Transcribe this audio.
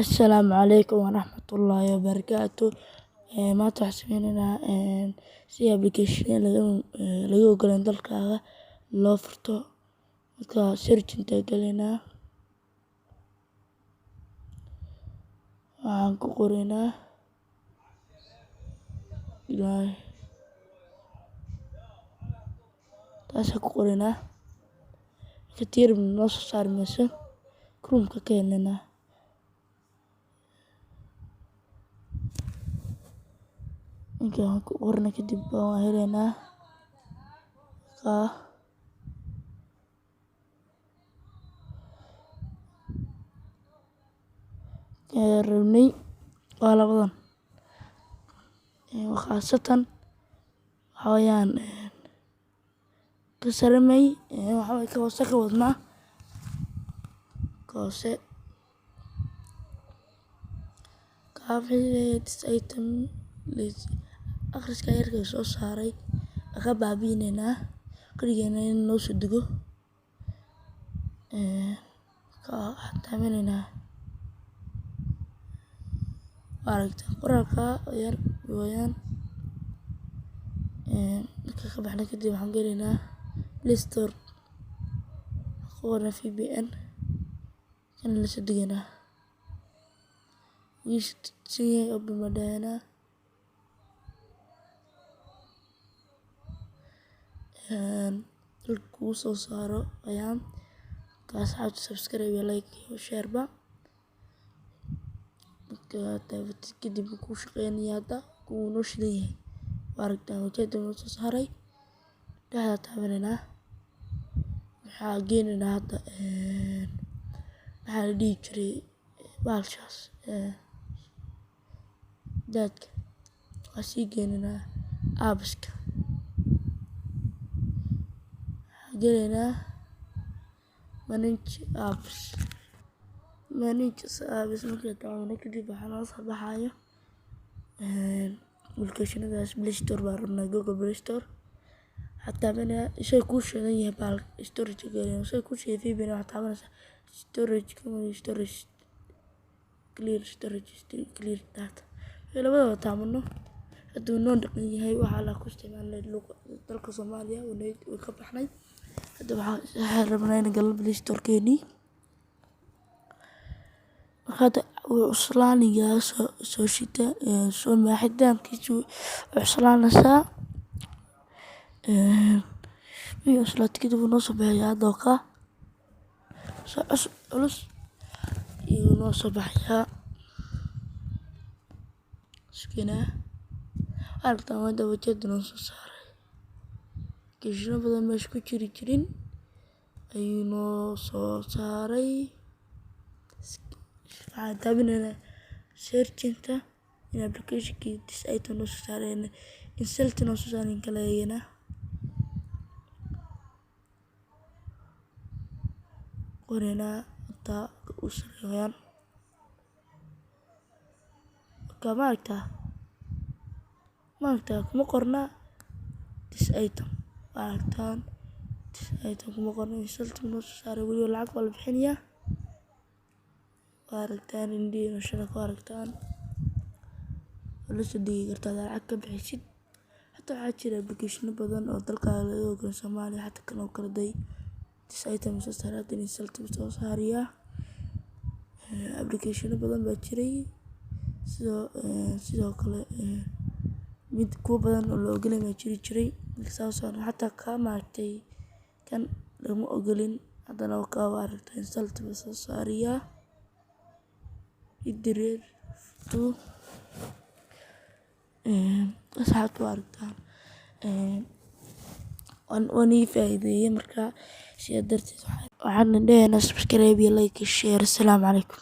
Asalaamu calaykum waraxmatullaahi wabarakaatu. Maanta waxaan sameyneynaa si application laga ogolaan dalkaaga loo furto. Marka search intaan galeynaa, waxaan ku qoreynaa taasaan ku qoreynaa. Kadib noo soo saari mayso Chrome ka keenaynaa. Markaan ku qorno kadib waan heleynaa rabnay waa labadan. Khaasatan waxaa weeyaan ka saramay waxaa weeye ka hoose ka wadnaa ka hoose this item list akhriska yarka soo saaray ka baabi'ineynaa kaligeena in noo soo dego ka taabaneynaa aragta qoraalka yar weeyaan. Marka ka baxna kadib waxaan galeynaa Play Store qorna VPN kan la soo deganaa wiishii open madayna dalku soo saaro ayaan kaas xaaj subscribe iyo like iyo share ba taabatid kadib ku shaqeynaya hadda kuu noo shidan yahay aragta wajahda noo soo saaray dhaxda taabaneynaa. Waxaa geenaynaa hadda waxaa la dhihi jiray baalshaas daadka waa sii geenaynaa apps-ka waxaa galeynaa manage apps markii taabano kadib waxaa noo soo baxayo application-adaas Play Store baan rabnaa Google Play Store waxaa taabanaya isagoo kuu shidan yahay baalka storage galeynaa isagoo kuu shidan VPN waxaa taabanaysaa storage clear data labadaba taabano haduu noo dhaqan yahay waxaa la ku isticmaalay dalka Soomaaliya way ka baxnay. Hadda waxaan rabnaa in galno Play Store keeni hada cuslaaniga soo shita soo maaxidaankiisu cuslaanaysaa iyo cuslaadkiisu noo soo baxaya hadoo ka culus iyo noo soo baxaya skina aragta wada wajahda noo soo saaray kishno badan meesha ku jirin ayuu noo soo saaray. Waxaan taabaneynaa search-inta in application-kii this item noo soo saaray insert noo soo saaray kala eeganaa qoreynaa taa u sareeyaan ka maagta kuma qorna this item aragtaan this item kuma qorna insert noo soo saaray waliba lacag waa la bixinayaa aragtaan indhihi nashada ku aragtaan la soo degi kartaa lacag ka bixisid. Hata waxaa jira application badan oo dalkaaga laga ogolaan Soomaaliya hata kan oo kala day this item soo saaray insert soo saaraya application badan baa jiray sidoo kale mid kuwa badan oo la ogolaan ma jiray sababtoo ah hata ka maartay kan lama ogolin hadana ka aragta insert soo saaraya idriir tu asxaabtu aragtaan waan faa'iideeyay marka si darteed waxaan dheeynaa subscribe iyo like iyo share. Assalaamu calaykum.